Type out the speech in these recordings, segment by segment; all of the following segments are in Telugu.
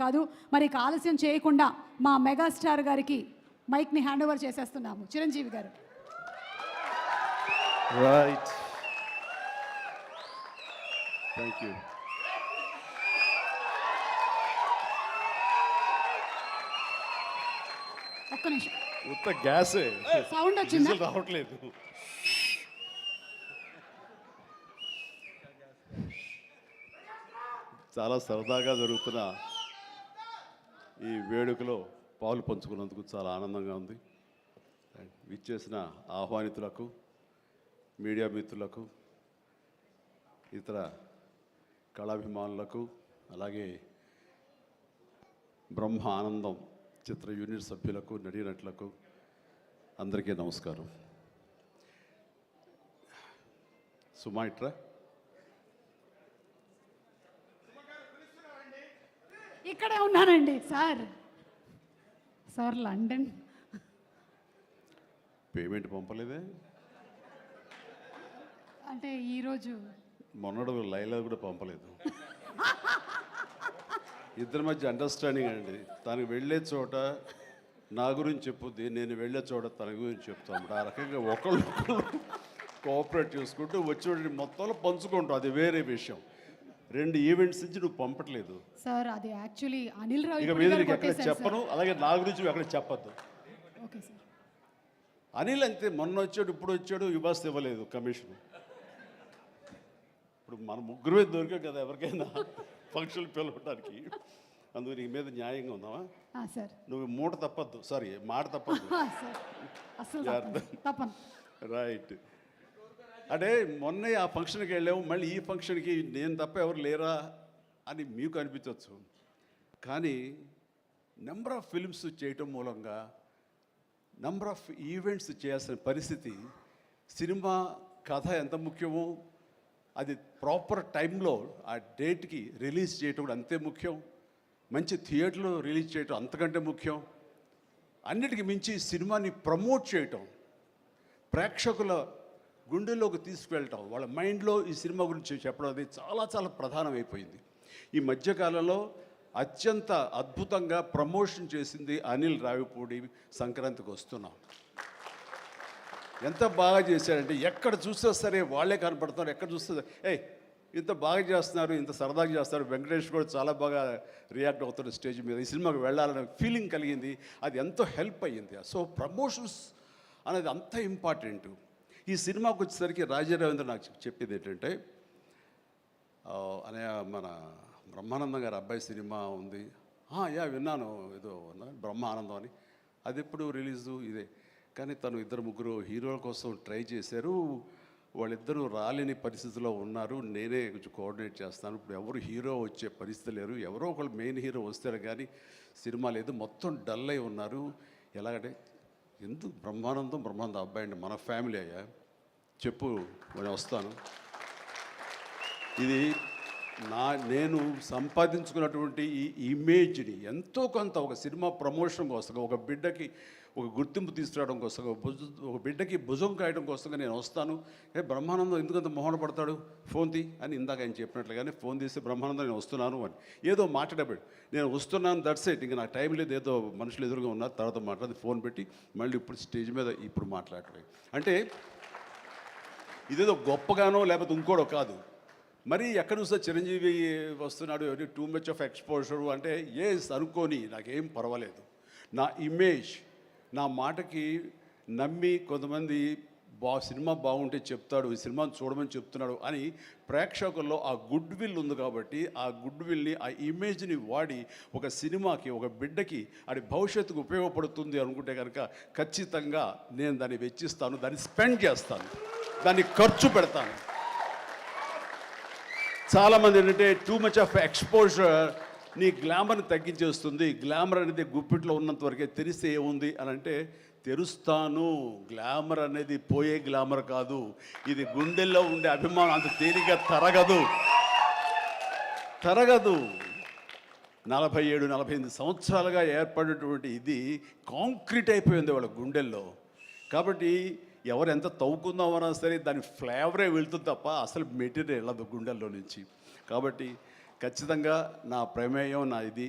కాదు. మరి ఆలస్యం చేయకుండా మా మెగాస్టార్ గారికి మైక్ని హ్యాండ్ ఓవర్ చేసేస్తున్నాము. చిరంజీవి గారు. Right, thank you. ఒక్క నిమిషం, ఉత్త గ్యాసే, సౌండ్ వచ్చిందా? రావట్లేదు. చాలా సరదాగా జరుగుతున్న ఈ వేడుకలో పాలు పంచుకున్నందుకు చాలా ఆనందంగా ఉంది. విచ్చేసిన ఆహ్వానితులకు, మీడియా మిత్రులకు, ఇతర కళాభిమానులకు, అలాగే బ్రహ్మ ఆనందం చిత్ర యూనిట్ సభ్యులకు, నటీనటులకు అందరికీ నమస్కారం. సుమాయిట్రా ఇక్కడే ఉన్నానండి సార్. సార్ లండన్ పేమెంట్ పంపలేదే? అంటే ఈరోజు మొన్నడు లైలా కూడా పంపలేదు. ఇద్దరి మధ్య అండర్స్టాండింగ్ అండి. తనకు వెళ్ళే చోట నా గురించి చెప్పుద్ది, నేను వెళ్ళే చోట తన గురించి చెప్తాం. ఆ రకంగా ఒకళ్ళు కోఆపరేట్ చేసుకుంటూ వచ్చి మొత్తంలో పంచుకుంటాం. అది వేరే విషయం. 2 ఈవెంట్స్ నుంచి నువ్వు పంపట్లేదు సార్. అది యాక్చువల్లీ అనిల్ రావు ఇక మీద ఎక్కడ చెప్పను, అలాగే నా గురించి అక్కడ చెప్పద్దు. Okay sir. అనిల్ అంతే, మొన్న వచ్చాడు, ఇప్పుడు వచ్చాడు, ఇవ్వాల్సి ఇవ్వలేదు కమిషన్. ఇప్పుడు మన ముగ్గురే దొరికాం కదా ఎవరికైనా ఫంక్షన్లు పిలవడానికి. అందుకు నీ మీద న్యాయంగా ఉందామా సార్? నువ్వు మూట తప్పద్దు, సారీ మాట తప్పద్దు. రైట్. అంటే మొన్న ఆ ఫంక్షన్కి వెళ్ళాము, మళ్ళీ ఈ ఫంక్షన్కి నేను తప్ప ఎవరు లేరా అని మీకు అనిపించవచ్చు. కానీ నెంబర్ ఆఫ్ ఫిల్మ్స్ చేయటం మూలంగా నెంబర్ ఆఫ్ ఈవెంట్స్ చేయాల్సిన పరిస్థితి, సినిమా కథ ఎంత ముఖ్యమో అది ప్రాపర్ టైంలో ఆ డేట్కి రిలీజ్ చేయటం కూడా అంతే ముఖ్యం. మంచి థియేటర్లో రిలీజ్ చేయటం అంతకంటే ముఖ్యం. అన్నిటికీ మించి సినిమాని ప్రమోట్ చేయటం, ప్రేక్షకుల గుండెల్లోకి తీసుకువెళ్ళటం, వాళ్ళ మైండ్లో ఈ సినిమా గురించి చెప్పడం అది చాలా చాలా ప్రధానమైపోయింది. ఈ మధ్యకాలంలో అత్యంత అద్భుతంగా ప్రమోషన్ చేసింది అనిల్ రావిపూడి. సంక్రాంతికి వస్తున్నాం, ఎంత బాగా చేశారంటే ఎక్కడ చూస్తే సరే వాళ్ళే కనపడుతున్నారు. ఎక్కడ చూస్తే ఇంత బాగా చేస్తున్నారు, ఇంత సరదాగా చేస్తారు. వెంకటేష్ కూడా చాలా బాగా రియాక్ట్ అవుతాడు స్టేజ్ మీద. ఈ సినిమాకి వెళ్ళాలనే ఫీలింగ్ కలిగింది. అది ఎంతో హెల్ప్ అయ్యింది. సో ప్రమోషన్స్ అనేది అంత ఇంపార్టెంట్. ఈ సినిమాకి వచ్చేసరికి రాజా రవీంద్ర నాకు చెప్పేది ఏంటంటే, అనే మన బ్రహ్మానందం గారి అబ్బాయి సినిమా ఉంది. విన్నాను, ఏదో బ్రహ్మ ఆనందం అని. అది ఎప్పుడు రిలీజు ఇదే. కానీ తను 2-3 హీరోల కోసం ట్రై చేశారు. వాళ్ళిద్దరూ రాలేని పరిస్థితిలో ఉన్నారు. నేనే కొంచెం కోఆర్డినేట్ చేస్తాను. ఇప్పుడు ఎవరు హీరో వచ్చే పరిస్థితి లేరు. ఎవరో ఒకళ్ళు మెయిన్ హీరో వస్తారు కానీ సినిమా లేదు. మొత్తం డల్ అయి ఉన్నారు. ఎలాగంటే ఎందుకు బ్రహ్మానందం అబ్బాయి అండి, మన ఫ్యామిలీ అయ్యా, చెప్పు నేను వస్తాను. ఇది నేను సంపాదించుకున్నటువంటి ఈ ఇమేజ్ని ఎంతో కొంత ఒక సినిమా ప్రమోషన్ కోసం, ఒక బిడ్డకి ఒక గుర్తింపు తీసుకురావడం కోసం, ఒక బిడ్డకి భుజం కాయడం కోసంగా నేను వస్తాను. బ్రహ్మానందం ఎందుకంత మొహన పడతాడు, ఫోన్ తీ అని ఇందాక ఆయన చెప్పినట్లుగానే ఫోన్ తీసి బ్రహ్మానందం నేను వస్తున్నాను అని ఏదో మాట్లాడబెట్టు, నేను వస్తున్నాను, దట్స్ ఇట్, ఇంకా నాకు టైం లేదు, ఏదో మనుషులు ఎదురుగా ఉన్నారు, తర్వాత మాట్లాడి ఫోన్ పెట్టి మళ్ళీ ఇప్పుడు స్టేజ్ మీద ఇప్పుడు మాట్లాడటం. అంటే ఇదేదో గొప్పగానో లేకపోతే ఇంకోడో కాదు. మరి ఎక్కడ చూస్తే చిరంజీవి వస్తున్నాడు, టూ మచ్ ఆఫ్ ఎక్స్పోజర్ అంటే అనుకోని నాకేం పర్వాలేదు. నా ఇమేజ్, నా మాటకి నమ్మి కొంతమంది సినిమా బాగుంటే చెప్తాడు, ఈ సినిమాని చూడమని చెప్తున్నాడు అని ప్రేక్షకుల్లో ఆ గుడ్ విల్ ఉంది. కాబట్టి ఆ గుడ్ విల్ని, ఆ ఇమేజ్ని వాడి ఒక సినిమాకి, ఒక బిడ్డకి అది భవిష్యత్తుకు ఉపయోగపడుతుంది అనుకుంటే కనుక ఖచ్చితంగా నేను దాన్ని వెచ్చిస్తాను, దాన్ని స్పెండ్ చేస్తాను, దాన్ని ఖర్చు పెడతాను. చాలామంది ఏంటంటే టూ మచ్ ఆఫ్ ఎక్స్పోజర్ నీ గ్లామర్ని తగ్గించేస్తుంది. గ్లామర్ అనేది గుప్పిట్లో ఉన్నంత వరకే, తెలిస్తే ఏముంది అని అంటే తెరుస్తాను. గ్లామర్ అనేది పోయే గ్లామర్ కాదు, ఇది గుండెల్లో ఉండే అభిమానం అంత తేలిగా తరగదు. 47-48 సంవత్సరాలుగా ఏర్పడినటువంటి ఇది కాంక్రీట్ అయిపోయింది వాళ్ళ గుండెల్లో. కాబట్టి ఎవరు ఎంత తవ్వుకుందామన్నా సరే దాని ఫ్లేవరే వెళ్తుంది తప్ప అసలు మెటీరియల్ వెళ్ళదు గుండెల్లో నుంచి. కాబట్టి ఖచ్చితంగా నా ప్రమేయం, నా ఇది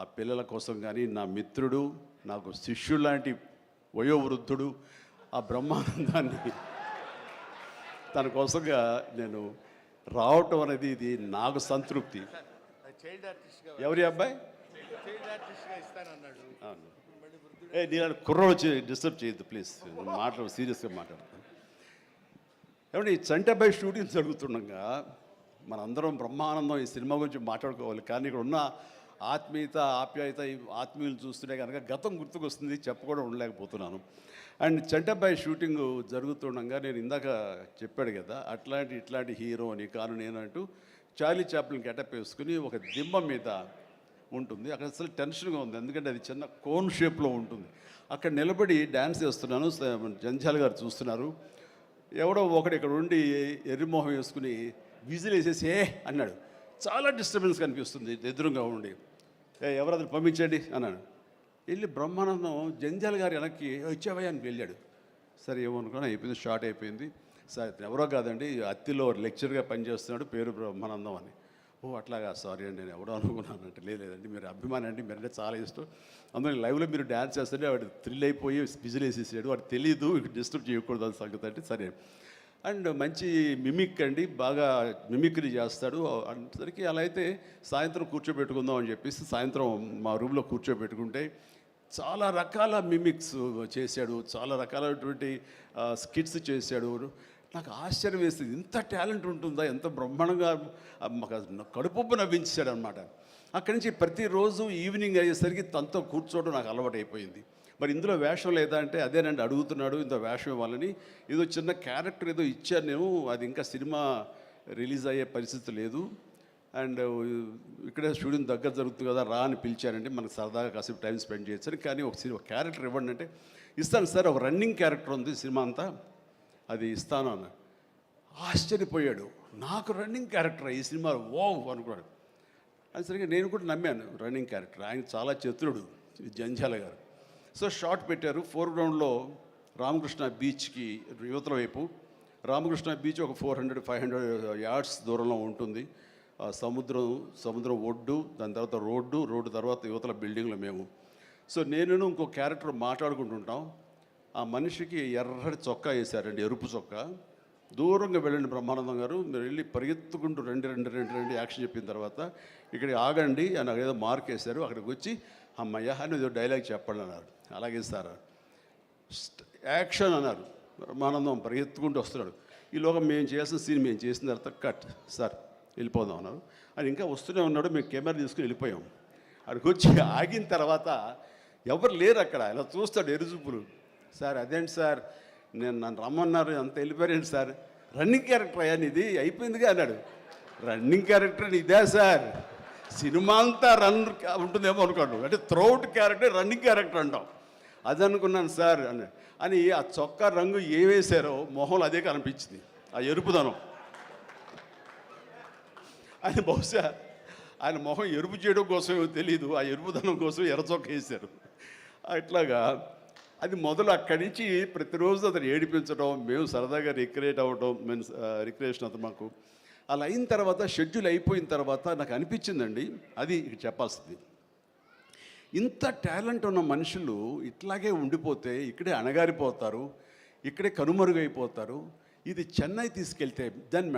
ఆ పిల్లల కోసం కానీ నా మిత్రుడు నాకు శిష్యుడు లాంటి వయోవృద్ధుడు ఆ బ్రహ్మానందాన్ని తన కోసంగా నేను రావటం అనేది ఇది నాకు సంతృప్తి. చైల్డ్ ఆర్టిస్ట్గా ఎవరి అబ్బాయి చైల్డ్ ఆర్టిస్ట్గా ఇస్తానన్నాడు. అవును. నేను కుర్రోడు వచ్చి డిస్టర్బ్ చేయొద్దు ప్లీజ్, సీరియస్గా మాట్లాడతాను. ఏమంటే ఈ చంటబ్బాయి షూటింగ్ జరుగుతుండగా మనందరం బ్రహ్మానందం ఈ సినిమా గురించి మాట్లాడుకోవాలి, కానీ ఇక్కడ ఉన్న ఆత్మీయత ఆప్యాయత ఈ ఆత్మీయులు చూస్తుంటే కనుక గతం గుర్తుకొస్తుంది, చెప్పకుండా ఉండలేకపోతున్నాను. అండ్ చంటబ్బాయి షూటింగ్ జరుగుతుండగా నేను ఇందాక చెప్పాడు కదా ఇట్లాంటి హీరో అని కాను నేనంటూ చార్లీ చాప్లిన్ గెటప్ వేసుకుని ఒక దిమ్మ మీద ఉంటుంది. అక్కడ అసలు టెన్షన్గా ఉంది, ఎందుకంటే అది చిన్న కోన్ షేప్లో ఉంటుంది. అక్కడ నిలబడి డ్యాన్స్ చేస్తున్నాను, జంజాల్ గారు చూస్తున్నారు. ఎవడో ఒకడు ఇక్కడ ఉండి ఎర్రిమోహం వేసుకుని విజిల్ వేసేసి అన్నాడు. చాలా డిస్టర్బెన్స్ కనిపిస్తుంది ఎదురుగా ఉండి. ఎవరది పంపించండి అన్నాడు. వెళ్ళి బ్రహ్మానందం జంజాల్ గారు వెనక్కి వచ్చావయ్యా అని వెళ్ళాడు. సరే ఏమనుకున్నా అయిపోయింది, షార్ట్ అయిపోయింది. సరే ఎవరో కాదండి అత్తిలో లెక్చర్గా పనిచేస్తున్నాడు, పేరు బ్రహ్మానందం అని. ఓ అట్లాగా, సారీ అండి నేను ఎవడో అనుకున్నానంటే లేదండి మీరు అభిమాని అండి, మీరంటే చాలా ఇష్టం, అందులో లైవ్లో మీరు డ్యాన్స్ చేస్తుంటే వాడు థ్రిల్ అయిపోయి విజిల్ వేసేసాడు, వాడు తెలీదు డిస్టర్బ్ చేయకూడదు అని సంగతి అంటే సరే. అండ్ మంచి మిమిక్ అండి, బాగా మిమిక్రీ చేస్తాడు అనేసరికి అలా అయితే సాయంత్రం కూర్చోబెట్టుకుందాం అని చెప్పేసి సాయంత్రం మా రూమ్లో కూర్చోబెట్టుకుంటే చాలా రకాల మిమిక్స్ చేశాడు, చాలా రకాలైనటువంటి స్కిట్స్ చేశాడు. నాకు ఆశ్చర్యం వేస్తుంది, ఇంత టాలెంట్ ఉంటుందా, ఎంత బ్రహ్మాండంగా మాకు కడుపు నవ్వించాడు అనమాట. అక్కడి నుంచి ప్రతిరోజు ఈవినింగ్ అయ్యేసరికి తనతో కూర్చోవడం నాకు అలవాటు అయిపోయింది. మరి ఇందులో వేషం లేదా అంటే అదేనండి అడుగుతున్నాడు, ఇంత వేషం ఇవ్వాలని. ఏదో చిన్న క్యారెక్టర్ ఏదో ఇచ్చాను నేను, అది ఇంకా సినిమా రిలీజ్ అయ్యే పరిస్థితి లేదు. అండ్ ఇక్కడే షూటింగ్ దగ్గర జరుగుతుంది కదా రా అని పిలిచారంటే మనకు సరదాగా కాసేపు టైం స్పెండ్ చేయొచ్చు, కానీ ఒక క్యారెక్టర్ ఇవ్వండి అంటే ఇస్తాను సార్, ఒక రన్నింగ్ క్యారెక్టర్ ఉంది సినిమా అంతా, అది ఇస్తాను అన్న. ఆశ్చర్యపోయాడు, నాకు రన్నింగ్ క్యారెక్టర్ ఈ సినిమాలో ఓ అనుకున్నాడు. అది సరిగ్గా నేను కూడా నమ్మాను, రన్నింగ్ క్యారెక్టర్ ఆయన చాలా చతురుడు జంజాల గారు. సో షార్ట్ పెట్టారు. ఫోర్గ్రౌండ్లో రామకృష్ణ బీచ్కి యువతల వైపు, రామకృష్ణ బీచ్ ఒక 400-500 యార్డ్స్ దూరంలో ఉంటుంది. సముద్రం ఒడ్డు, దాని తర్వాత రోడ్డు తర్వాత యువతల బిల్డింగ్లో మేము. సో నేను ఇంకో క్యారెక్టర్ మాట్లాడుకుంటుంటాం. ఆ మనిషికి ఎర్రటి చొక్కా వేశారండి, ఎరుపు చొక్కా. దూరంగా వెళ్ళండి బ్రహ్మానందం గారు, మీరు వెళ్ళి పరిగెత్తుకుంటూ రెండు యాక్షన్ చెప్పిన తర్వాత ఇక్కడికి ఆగండి అని ఏదో మార్క్ వేశారు. అక్కడికి వచ్చి అమ్మయ్య అని ఏదో డైలాగ్ చెప్పండి అన్నారు. అలాగే సార్ యాక్షన్ అన్నారు. బ్రహ్మానందం పరిగెత్తుకుంటూ వస్తున్నాడు. ఈలోగా మేము చేసిన సీన్ మేము చేసిన తర్వాత కట్ సార్ వెళ్ళిపోదాం అన్నారు. అని ఇంకా వస్తూనే ఉన్నాడు. మేము కెమెరా తీసుకుని వెళ్ళిపోయాం. అక్కడికి వచ్చి ఆగిన తర్వాత ఎవరు లేరు అక్కడ. ఇలా చూస్తాడు ఎరుజుపులు. సార్ అదేంటి సార్ నన్ను రమ్మన్నారు, అంత వెళ్ళిపోయారండి సార్, రన్నింగ్ క్యారెక్టర్ అయ్యా ఇది అయిపోయిందిగా అన్నాడు. రన్నింగ్ క్యారెక్టర్ ఇదే సార్, సినిమా అంతా రన్ ఉంటుందేమో అనుకోండి, అంటే త్రౌట్ క్యారెక్టర్ రన్నింగ్ క్యారెక్టర్ అంటాం, అది అనుకున్నాను సార్ అని ఆ చొక్కా రంగు ఏ వేశారో మొహంలో అదే కనిపించింది, ఆ ఎరుపుదనం. ఆయన బహుశా ఆయన మొహం ఎరుపు చేయడం కోసమేమో తెలియదు, ఆ ఎరుపుదనం కోసం ఎర్ర చొక్క వేశారు. అట్లాగా అది మొదలు అక్కడి నుంచి ప్రతిరోజు అతను ఏడిపించడం, మేము సరదాగా రిక్రియేట్ అవ్వడం, రిక్రియేషన్ అతను మాకు. అలా అయిన తర్వాత షెడ్యూల్ అయిపోయిన తర్వాత నాకు అనిపించిందండి, అది ఇక్కడ చెప్పాల్సింది, ఇంత టాలెంట్ ఉన్న మనుషులు ఇట్లాగే ఉండిపోతే ఇక్కడే అణగారిపోతారు, ఇక్కడే కనుమరుగైపోతారు. ఇది చెన్నై తీసుకెళ్తే దెన్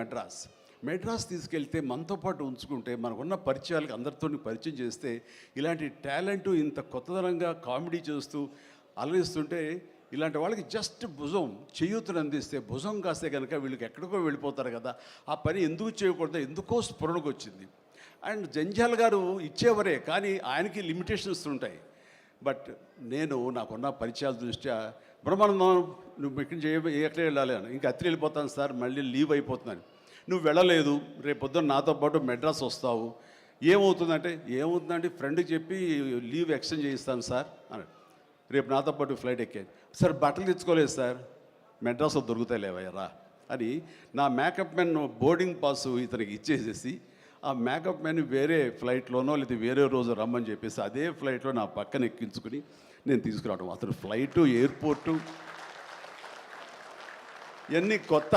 మెడ్రాస్ తీసుకెళ్తే మనతో పాటు ఉంచుకుంటే మనకున్న పరిచయాలకు అందరితో పరిచయం చేస్తే ఇలాంటి టాలెంట్ ఇంత కొత్తదనంగా కామెడీ చేస్తూ అలరిస్తుంటే ఇలాంటి వాళ్ళకి జస్ట్ భుజం చేయూతను అందిస్తే, భుజం కాస్తే కనుక వీళ్ళకి ఎక్కడికో వెళ్ళిపోతారు కదా, ఆ పని ఎందుకు చేయకూడదు, ఎందుకో స్ఫురణకు వచ్చింది. అండ్ జంజాల్ గారు ఇచ్చేవరే, కానీ ఆయనకి లిమిటేషన్స్ ఉంటాయి. బట్ నాకున్న పరిచయాల దృష్ట్యా బ్రహ్మానందం నువ్వు ఇక్కడి నుంచి ఎక్కడ వెళ్ళాలి అని, ఇంకా అత్రి వెళ్ళిపోతాను సార్, మళ్ళీ లీవ్ అయిపోతున్నాను. నువ్వు వెళ్ళలేదు, రేపు పొద్దున్న నాతో పాటు మెడ్రాస్ వస్తావు, ఏమవుతుందంటే ఫ్రెండ్కి చెప్పి లీవ్ ఎక్స్టెండ్ చేయిస్తాను సార్ అని. రేపు నాతో పాటు ఫ్లైట్ ఎక్కాను సార్, బట్టలు తెచ్చుకోలేదు సార్, మెడ్రాస్లో దొరుకుతాయి లేవయ్యరా అని నా మేకప్ మ్యాన్ బోర్డింగ్ పాస్ ఇతనికి ఇచ్చేసేసి ఆ మేకప్ మ్యాన్ వేరే ఫ్లైట్లోనో లేదా వేరే రోజు రమ్మని చెప్పేసి అదే ఫ్లైట్లో నా పక్కన ఎక్కించుకుని నేను తీసుకురావడం. అతను ఫ్లైటు, ఎయిర్పోర్టు ఇవన్నీ కొత్త.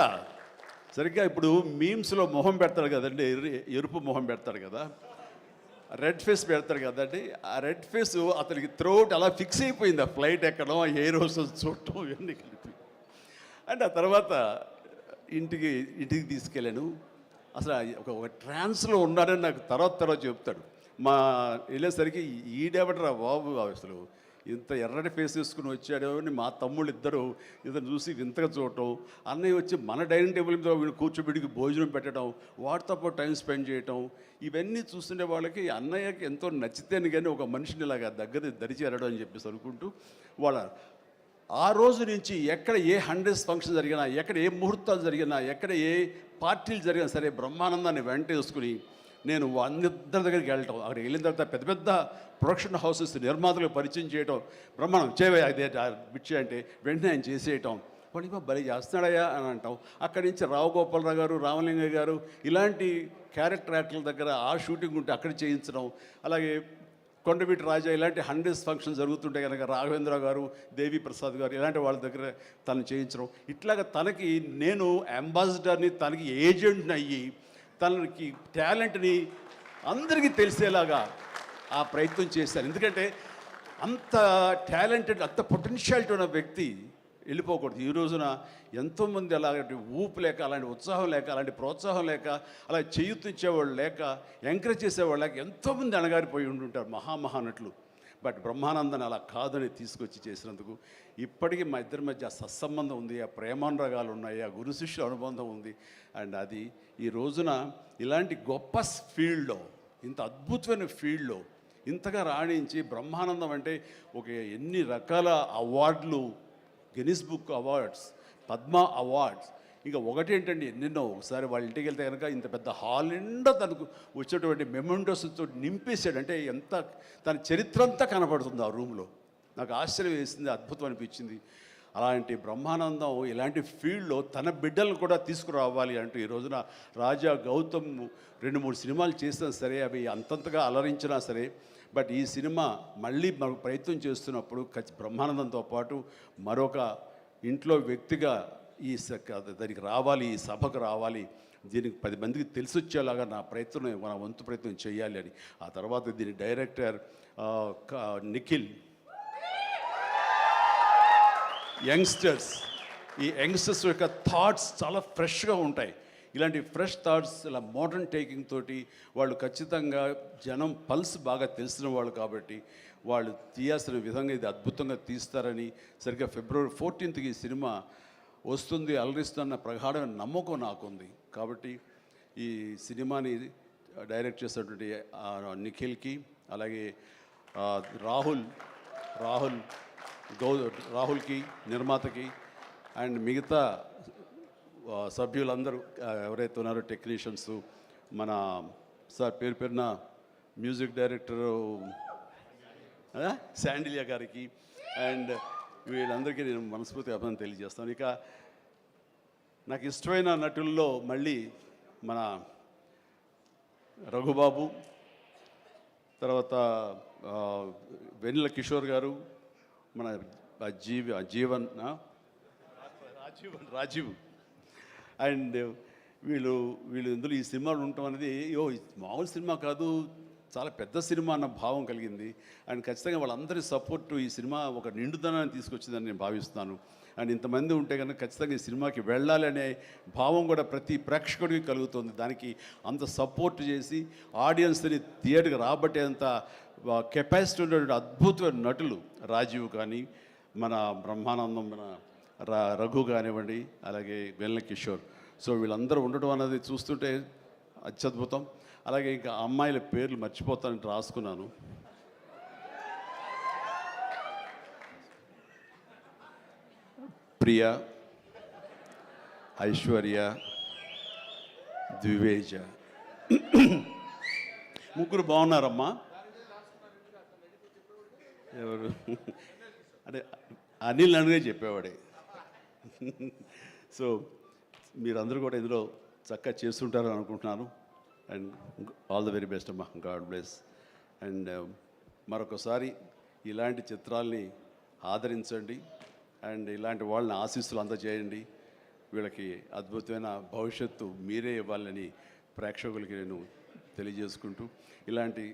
సరిగ్గా ఇప్పుడు మీమ్స్లో మొహం పెడతాడు కదండి, ఎరుపు మొహం పెడతాడు కదా, రెడ్ ఫేస్ పెడతాడు కదండి, ఆ రెడ్ ఫేస్ అతనికి త్రోట్ అలా ఫిక్స్ అయిపోయింది. ఆ ఫ్లైట్ ఎక్కడం, ఆ ఎయిర్ హోస్టెస్ చూడటం ఇవన్నీ కలిపి. అండ్ ఆ తర్వాత ఇంటికి తీసుకెళ్ళాను. అసలు ఒక ట్రాన్స్లో ఉన్నాడని నాకు తర్వాత చెప్తాడు. వెళ్ళేసరికి ఈడెవడరా బాబు అసలు ఇంత ఎర్రటి ఫేస్ వేసుకుని వచ్చాడో అని మా తమ్ముళ్ళు ఇద్దరు చూసి వింతగా చూడటం, అన్నయ్య వచ్చి మన డైనింగ్ టేబుల్ మీద వీళ్ళు కూర్చోబెడికి భోజనం పెట్టడం, వాటితో పాటు టైం స్పెండ్ చేయటం, ఇవన్నీ చూస్తుండే వాళ్ళకి అన్నయ్యకి ఎంతో నచ్చితేనే కానీ ఒక మనిషిని ఇలాగా దగ్గర దరిచేరడం అని చెప్పేసి అనుకుంటూ వాళ్ళ ఆ రోజు నుంచి ఎక్కడ ఏ 100th ఫంక్షన్ జరిగినా, ఎక్కడ ఏ ముహూర్తాలు జరిగినా, ఎక్కడ ఏ పార్టీలు జరిగినా సరే బ్రహ్మానందాన్ని వెంట వేసుకుని నేను అందరి దగ్గరికి వెళ్ళటం, అక్కడికి వెళ్ళిన తర్వాత పెద్ద పెద్ద ప్రొడక్షన్ హౌసెస్ నిర్మాతలకు పరిచయం చేయటం, బ్రహ్మాండం చేయవే అదే బిచ్చే అంటే వెంటనే ఆయన చేసేయటం, వాడికి బలి చేస్తున్నాడయ్యా అని అంటాం. అక్కడి నుంచి రావు గోపాలరావు గారు, రామలింగయ్య గారు ఇలాంటి క్యారెక్టర్ యాక్టర్ల దగ్గర ఆ షూటింగ్ ఉంటే అక్కడ చేయించడం, అలాగే కొండవీటి రాజా ఇలాంటి 100th ఫంక్షన్ జరుగుతుంటే కనుక రాఘవేంద్ర గారు, దేవి ప్రసాద్ గారు ఇలాంటి వాళ్ళ దగ్గర తను చేయించడం, ఇట్లాగా తనకి నేను అంబాసిడర్ని, తనకి ఏజెంట్ని అయ్యి తనకి టాలెంట్ని అందరికీ తెలిసేలాగా ఆ ప్రయత్నం చేశాను. ఎందుకంటే అంత టాలెంటెడ్, అంత పొటెన్షియాలిటీ ఉన్న వ్యక్తి వెళ్ళిపోకూడదు. ఈ రోజున ఎంతోమంది అలాంటి ఊపు లేక, అలాంటి ఉత్సాహం లేక, అలాంటి ప్రోత్సాహం లేక, అలా చేయూతించేవాళ్ళు లేక, ఎంకరేజ్ చేసేవాళ్ళు లేక ఎంతోమంది అణగారిపోయి ఉంటుంటారు మహానటులు. బట్ బ్రహ్మానందాన్ని అలా కాదని తీసుకొచ్చి చేసినందుకు ఇప్పటికీ మా ఇద్దరి మధ్య ఆ సత్సంబంధం ఉంది, ఆ ప్రేమానురాగాలు ఉన్నాయి, ఆ గురు శిష్యుల అనుబంధం ఉంది. అండ్ అది ఈ రోజున ఇలాంటి గొప్ప ఫీల్డ్లో, ఇంత అద్భుతమైన ఫీల్డ్లో ఇంతగా రాణించి బ్రహ్మానందం అంటే ఒక ఎన్ని రకాల అవార్డులు, Guinness book awards, Padma awards, ఇంకా ఒకటేంటండి ఎన్నెన్నో. ఒకసారి వాళ్ళ ఇంటికి వెళ్తే కనుక ఇంత పెద్ద హాల్ నిండా తనకు వచ్చేటువంటి మెమెంటోస్తో నింపేశాడు. అంటే ఎంత తన చరిత్ర అంతా కనపడుతుంది ఆ రూమ్లో. నాకు ఆశ్చర్యం వేసింది, అద్భుతం అనిపించింది. అలాంటి బ్రహ్మానందం ఇలాంటి ఫీల్డ్లో తన బిడ్డలను కూడా తీసుకురావాలి అంటూ ఈ రోజున రాజా గౌతమ్ 2-3 సినిమాలు చేసినా సరే, అవి అంతంతగా అలరించినా సరే, బట్ ఈ సినిమా మళ్ళీ మనకు ప్రయత్నం చేస్తున్నప్పుడు బ్రహ్మానందంతో పాటు మరొక ఇంట్లో వ్యక్తిగా దానికి రావాలి, ఈ సభకు రావాలి, దీనికి 10 మందికి తెలిసొచ్చేలాగా నా వంతు ప్రయత్నం చేయాలి అని. ఆ తర్వాత దీని డైరెక్టర్ నిఖిల్, యంగ్స్టర్స్, ఈ యంగ్స్టర్స్ యొక్క థాట్స్ చాలా ఫ్రెష్గా ఉంటాయి. ఇలాంటి ఫ్రెష్ థాట్స్, ఇలా మోడర్న్ టేకింగ్ తోటి వాళ్ళు ఖచ్చితంగా జనం పల్స్ బాగా తెలిసిన వాళ్ళు కాబట్టి వాళ్ళు తీయాల్సిన విధంగా ఇది అద్భుతంగా తీస్తారని, సరిగ్గా February 14th ఈ సినిమా వస్తుంది, అలరిస్తున్న ప్రగాఢమైన నమ్మకం నాకుంది. కాబట్టి ఈ సినిమాని డైరెక్ట్ చేసినటువంటి నిఖిల్కి, అలాగే రాహుల్కి నిర్మాతకి, అండ్ మిగతా సభ్యులందరూ ఎవరైతే ఉన్నారో టెక్నీషియన్స్, మన సార్ పేరున మ్యూజిక్ డైరెక్టరు శాండిలియా గారికి, అండ్ వీళ్ళందరికీ నేను మనస్ఫూర్తి అభినందన తెలియజేస్తాను. ఇక నాకు ఇష్టమైన నటుల్లో మళ్ళీ మన రఘుబాబు, తర్వాత వెన్నెల కిషోర్ గారు, మన రాజీవ్, అండ్ వీళ్ళు ఇందులో ఈ సినిమాలు ఉండటం అనేది మామూలు సినిమా కాదు, చాలా పెద్ద సినిమా అన్న భావం కలిగింది. అండ్ ఖచ్చితంగా వాళ్ళందరి సపోర్టు ఈ సినిమా ఒక నిండుదనాన్ని తీసుకొచ్చిందని నేను భావిస్తున్నాను. అండ్ ఇంతమంది ఉంటే కనుక ఖచ్చితంగా ఈ సినిమాకి వెళ్ళాలి అనే భావం కూడా ప్రతి ప్రేక్షకుడికి కలుగుతుంది. దానికి అంత సపోర్ట్ చేసి ఆడియన్స్ని థియేటర్కి రాబట్టేంత కెపాసిటీ ఉన్నటువంటి అద్భుతమైన నటులు రాజీవ్ కానీ, మన బ్రహ్మానందం, మన రఘు కానివ్వండి, అలాగే వెన్నెల కిషోర్. సో వీళ్ళందరూ ఉండటం అనేది చూస్తుంటే అత్యద్భుతం. అలాగే ఇంకా అమ్మాయిల పేర్లు మర్చిపోతానని రాసుకున్నాను. ప్రియా, ఐశ్వర్య, ద్వివేజ, ముగ్గురు బాగున్నారమ్మా. ఎవరు అంటే అనిల్ నన్నుగా చెప్పేవాడే. సో మీరందరూ కూడా ఇందులో చక్కగా చేస్తుంటారని అనుకుంటున్నాను. And all the very best అమ్మా, గాడ్ బ్లెస్. అండ్ మరొకసారి ఇలాంటి చిత్రాల్ని ఆదరించండి, అండ్ ఇలాంటి వాళ్ళని ఆశీస్సులు అందజేయండి. వీళ్ళకి అద్భుతమైన భవిష్యత్తు మీరే ఇవ్వాలని ప్రేక్షకులకి నేను తెలియజేసుకుంటూ, ఇలాంటి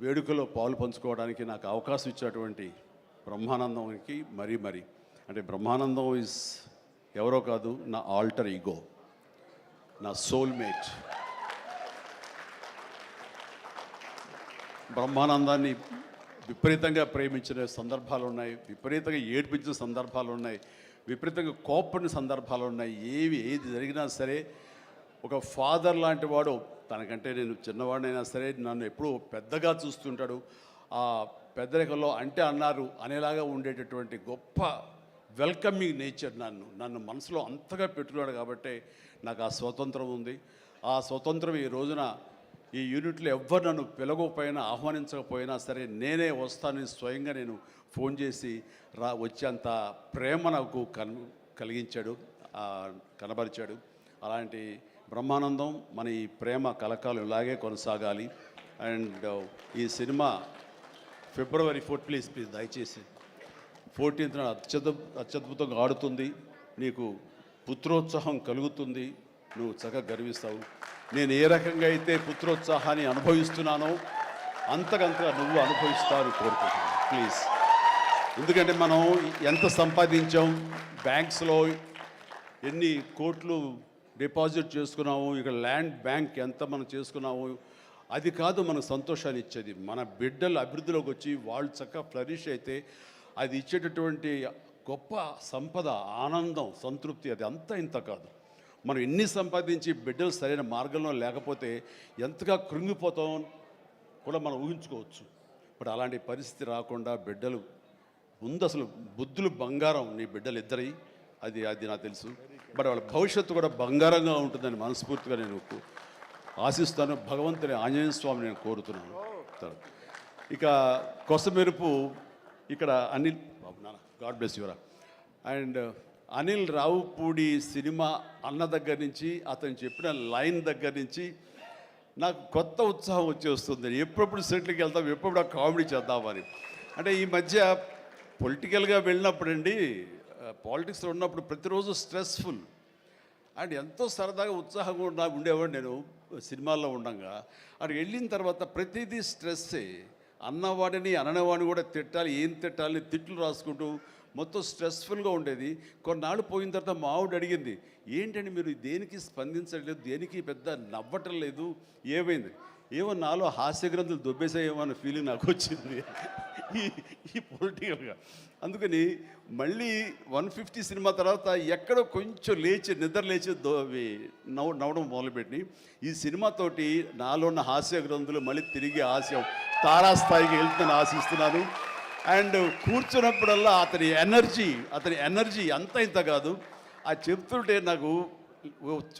వేడుకలో పాలు పంచుకోవడానికి నాకు అవకాశం ఇచ్చినటువంటి బ్రహ్మానందంకి మరీ అంటే బ్రహ్మానందం ఇస్ ఎవరో కాదు, నా ఆల్టర్ ఈగో, నా సోల్మేట్. బ్రహ్మానందాన్ని విపరీతంగా ప్రేమించిన సందర్భాలు ఉన్నాయి, విపరీతంగా ఏడ్పించిన సందర్భాలు ఉన్నాయి, విపరీతంగా కోప్పడిన సందర్భాలు ఉన్నాయి. ఏది జరిగినా సరే ఒక ఫాదర్ లాంటి వాడు, తనకంటే నేను చిన్నవాడినైనా సరే నన్ను ఎప్పుడూ పెద్దగా చూస్తుంటాడు. ఆ పెద్దరికంలో అంటే అన్నారు అనేలాగా ఉండేటటువంటి గొప్ప వెల్కమింగ్ నేచర్ నన్ను మనసులో అంతగా పెట్టుకున్నాడు. కాబట్టి నాకు ఆ స్వతంత్రం ఉంది. ఆ స్వతంత్రం ఈ రోజున ఈ యూనిట్లో ఎవ్వరు నన్ను పిలవకపోయినా ఆహ్వానించకపోయినా సరే నేనే వస్తానని స్వయంగా నేను ఫోన్ చేసి వచ్చేంత ప్రేమ నాకు కలిగించాడు, కనబరిచాడు. అలాంటి బ్రహ్మానందం మన ఈ ప్రేమ కలకాలం ఇలాగే కొనసాగాలి. అండ్ ఈ సినిమా ఫిబ్రవరి 4 ప్లీజ్ దయచేసి 14th అత్యద్భుతంగా ఆడుతుంది. నీకు పుత్రోత్సాహం కలుగుతుంది, నువ్వు చక్కగా గర్విస్తావు. నేను ఏ రకంగా అయితే పుత్రోత్సాహాన్ని అనుభవిస్తున్నానో అంతకంతగా నువ్వు అనుభవిస్తావు కోరుకుంటున్నాను ప్లీజ్. ఎందుకంటే మనం ఎంత సంపాదించాం, బ్యాంక్స్లో ఎన్ని కోట్లు డిపాజిట్ చేసుకున్నాము, ఇక్కడ ల్యాండ్ బ్యాంక్ ఎంత మనం చేసుకున్నాము, అది కాదు మనకు సంతోషాన్ని ఇచ్చేది. మన బిడ్డలు అభివృద్ధిలోకి వచ్చి వాళ్ళు చక్కగా ఫ్లరిష్ అయితే అది ఇచ్చేటటువంటి గొప్ప సంపద, ఆనందం, సంతృప్తి అది అంతా ఇంత కాదు. మనం ఎన్ని సంపాదించి బిడ్డలు సరైన మార్గంలో లేకపోతే ఎంతగా కృంగిపోతాం కూడా మనం ఊహించుకోవచ్చు. బట్ అలాంటి పరిస్థితి రాకుండా బిడ్డలు ముందు అసలు బుద్ధులు బంగారం నీ బిడ్డలు ఇద్దరి, అది నాకు తెలుసు. బట్ వాళ్ళ భవిష్యత్తు కూడా బంగారంగా ఉంటుందని మనస్ఫూర్తిగా నేను ఆశిస్తాను. భగవంతుని ఆంజనేయ స్వామి నేను కోరుతున్నాను. ఇక కొసమెరుపు ఇక్కడ అనిల్ బాబు నాన్న గాడ్ బ్లెస్ యువరా. అండ్ అనిల్ రావుపూడి సినిమా అన్న దగ్గర నుంచి అతను చెప్పిన లైన్ దగ్గర నుంచి నాకు కొత్త ఉత్సాహం వచ్చేస్తుంది. ఎప్పుడప్పుడు సెట్లకి వెళ్తాం, ఎప్పుడు ఆ కామెడీ చేద్దామని. అంటే ఈ మధ్య పొలిటికల్గా వెళ్ళినప్పుడండి, పాలిటిక్స్లో ఉన్నప్పుడు ప్రతిరోజు స్ట్రెస్ఫుల్ అండ్ ఎంతో సరదాగా ఉత్సాహంగా ఉండేవాడు నేను సినిమాల్లో ఉండగా. అక్కడికి వెళ్ళిన తర్వాత ప్రతిదీ స్ట్రెస్సే. అన్నవాడిని అననవాడిని కూడా తిట్టాలి, ఏం తిట్టాలి తిట్లు రాసుకుంటూ మొత్తం స్ట్రెస్ఫుల్గా ఉండేది. కొన్నాళ్ళు పోయిన తర్వాత మా ఆవిడ అడిగింది, ఏంటండి మీరు దేనికి స్పందించట్లేదు, దేనికి పెద్ద నవ్వటం లేదు, ఏమైంది? ఏమో నాలో హాస్య గ్రంథులు దొబ్బేసాయేమో అన్న ఫీలింగ్ నాకు వచ్చింది ఈ పొలిటికల్గా. అందుకని మళ్ళీ 150 సినిమా తర్వాత ఎక్కడో కొంచెం నిద్ర లేచి నవ్వడం మొదలుపెట్టి ఈ సినిమాతోటి నాలో ఉన్న హాస్య గ్రంథులు మళ్ళీ తిరిగి హాస్యం తారాస్థాయికి వెళ్తుందని ఆశిస్తున్నాను. అండ్ కూర్చున్నప్పుడల్లా అతని ఎనర్జీ అంత ఇంత కాదు. ఆ చెప్తుంటే నాకు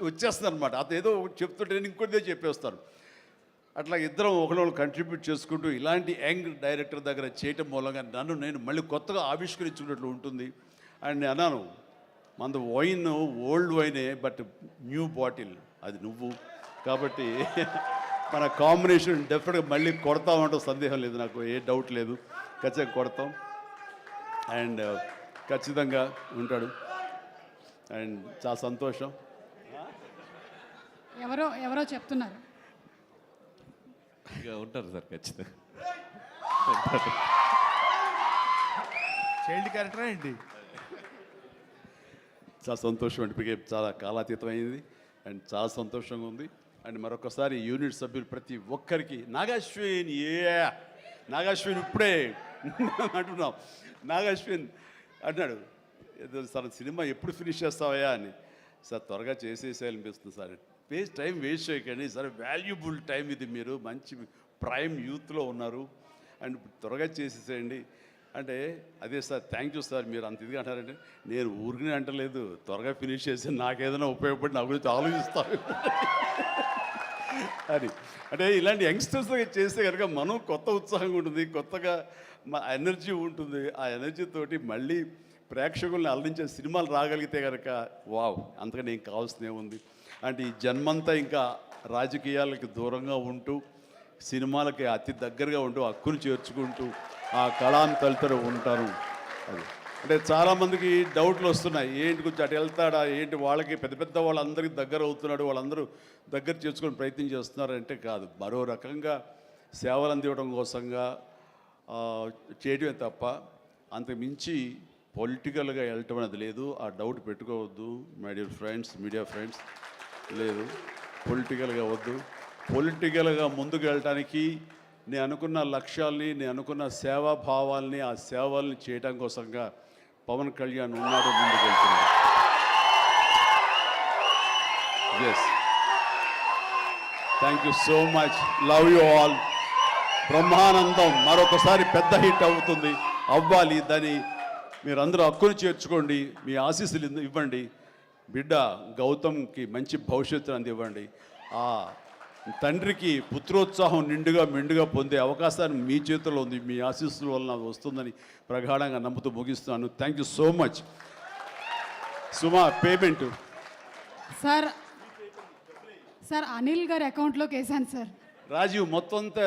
వచ్చేస్తుంది అనమాట. అతను ఏదో చెప్తుంటే నేను ఇంకోటిదే చెప్పేస్తాను. అట్లా ఇద్దరం ఒకళ్ళు కంట్రిబ్యూట్ చేసుకుంటూ ఇలాంటి యంగ్ డైరెక్టర్ దగ్గర చేయటం మూలంగా నేను మళ్ళీ కొత్తగా ఆవిష్కరించుకున్నట్లు ఉంటుంది. అండ్ అన్నాను, మనది వైన్ ఓల్డ్ వైనే, బట్ న్యూ బాటిల్ అది నువ్వు. కాబట్టి మన కాంబినేషన్ డెఫినెట్గా మళ్ళీ కొడతామంటే సందేహం లేదు, నాకు ఏ డౌట్ లేదు. ఖచ్చితంగా కొడతాం అండ్ ఖచ్చితంగా ఉంటాడు. అండ్ చాలా సంతోషం. ఎవరో చెప్తున్నారు ఉంటారు సార్, ఖచ్చితంగా చైల్డ్ క్యారెక్టర్ ఏంటి? చాలా సంతోషం అంటే చాలా కాలాతీతం అయింది అండ్ చాలా సంతోషంగా ఉంది. అండ్ మరొకసారి యూనిట్ సభ్యులు ప్రతి ఒక్కరికి నాగాశ్విన్ ఇప్పుడే అంటున్నాం. నాగాశ్విన్ అన్నాడు, సార్ సినిమా ఎప్పుడు ఫినిష్ చేస్తావయ్యా అని. సార్ త్వరగా చేసేసేయాలనిపిస్తుంది సార్, టైం వేస్ట్ చేయకండి సార్, వాల్యుబుల్ టైం ఇది, మీరు మంచి ప్రైమ్ యూత్లో ఉన్నారు అండ్ త్వరగా చేసేసేయండి అంటే. అదే సార్ థ్యాంక్ యూ సార్, మీరు అంత ఇదిగా అంటారంటే నేను ఊరికనే అంటలేదు, త్వరగా ఫినిష్ చేసి నాకేదైనా ఉపయోగపడి నా గురించి ఆలోచిస్తాను అని. అంటే ఇలాంటి యంగ్స్టర్స్ చేస్తే కనుక మనం కొత్త ఉత్సాహంగా ఉంటుంది, కొత్తగా మా ఎనర్జీ ఉంటుంది. ఆ ఎనర్జీతోటి మళ్ళీ ప్రేక్షకుల్ని అలరించే సినిమాలు రాగలిగితే కనుక వావ్, అంతకని ఏం కావాల్సినే ఉంది. అంటే ఈ జన్మంతా ఇంకా రాజకీయాలకి దూరంగా ఉంటూ సినిమాలకి అతి దగ్గరగా ఉంటూ హక్కును చేర్చుకుంటూ ఆ కళాన్ని తలుతూ ఉంటారు. అది అంటే చాలామందికి డౌట్లు వస్తున్నాయి, ఏంటి కొంచెం అటు వెళ్తాడా ఏంటి, వాళ్ళకి పెద్ద వాళ్ళందరికీ దగ్గర అవుతున్నాడు, వాళ్ళందరూ దగ్గర చేసుకొని ప్రయత్నం చేస్తున్నారు అంటే కాదు. మరో రకంగా సేవలు అందివ్వడం కోసంగా చేయడమే తప్ప అంతకు మించి పొలిటికల్గా వెళ్ళటం అనేది లేదు. ఆ డౌట్ పెట్టుకోవద్దు my dear friends, media friends. లేదు, పొలిటికల్గా వద్దు. పొలిటికల్గా ముందుకు వెళ్ళటానికి నేను అనుకున్న లక్ష్యాల్ని, నేను అనుకున్న సేవాభావాల్ని, ఆ సేవల్ని చేయడం కోసంగా పవన్ కళ్యాణ్ ఉన్నాడు, ముందుకు వెళ్తున్నాడు. Yes, thank you so much, love you all. Brahmanandam మరొకసారి పెద్ద హిట్ అవుతుంది, అవ్వాలి. దాన్ని మీరందరూ హక్కును చేర్చుకోండి, మీ ఆశీస్సులు ఇవ్వండి. బిడ్డ గౌతమ్కి మంచి భవిష్యత్తు అందివ్వండి. ఆ తండ్రికి పుత్రోత్సాహం నిండుగా మెండుగా పొందే అవకాశాన్ని మీ చేతుల్లో ఉంది. మీ ఆశీస్సుల వలన వస్తుందని ప్రగాఢంగా నమ్ముతూ ముగిస్తున్నాను. Thank you so much. Suma, payment sir Anil గారి అకౌంట్లోకి వేసాను సార్. రాజీవ్ మొత్తం అంతా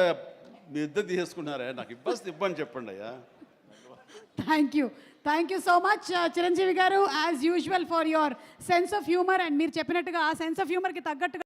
మీ ఇద్దరు తీసేసుకున్నారా? నాకు ఇబ్బంది చెప్పండి అయ్యా. Thank you so much Chiranjeevi garu, as usual for your sense of humour. And మీరు చెప్పినట్టుగా ఆ సెన్స్ ఆఫ్ హ్యూమర్కి తగ్గట్టుగా